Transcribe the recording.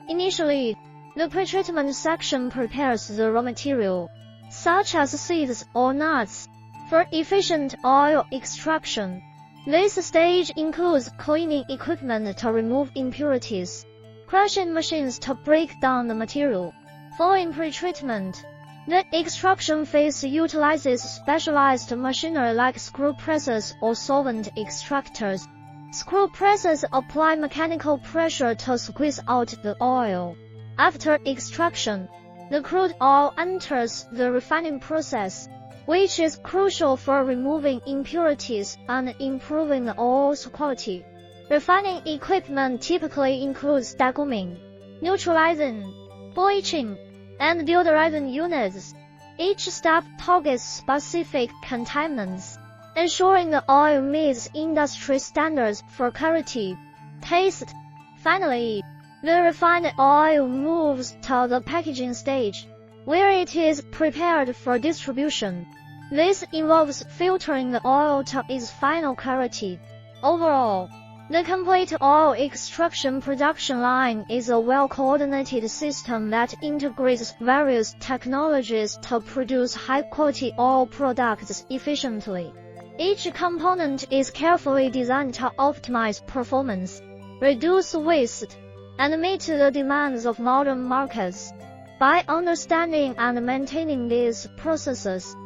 Initially, the pretreatment section prepares the raw material, such as seeds or nuts, for efficient oil extraction. This stage includes cleaning equipment to remove impurities, crushing machines to break down the material. Following pretreatment, the extraction phase utilizes specialized machinery like screw presses or solvent extractors. Screw presses apply mechanical pressure to squeeze out the oil. After extraction, the crude oil enters the refining process, which is crucial for removing impurities and improving the oil's quality. Refining equipment typically includes deguming, neutralizing, bleaching, and deodorizing units. Each step targets specific contaminants, ensuring the oil meets industry standards for clarity, taste. Finally, the refined oil moves to the packaging stage, where it is prepared for distribution. This involves filtering the oil to its final clarity. Overall, the complete oil extraction production line is a well-coordinated system that integrates various technologies to produce high-quality oil products efficiently. Each component is carefully designed to optimize performance, reduce waste, and meet the demands of modern markets. By understanding and maintaining these processes,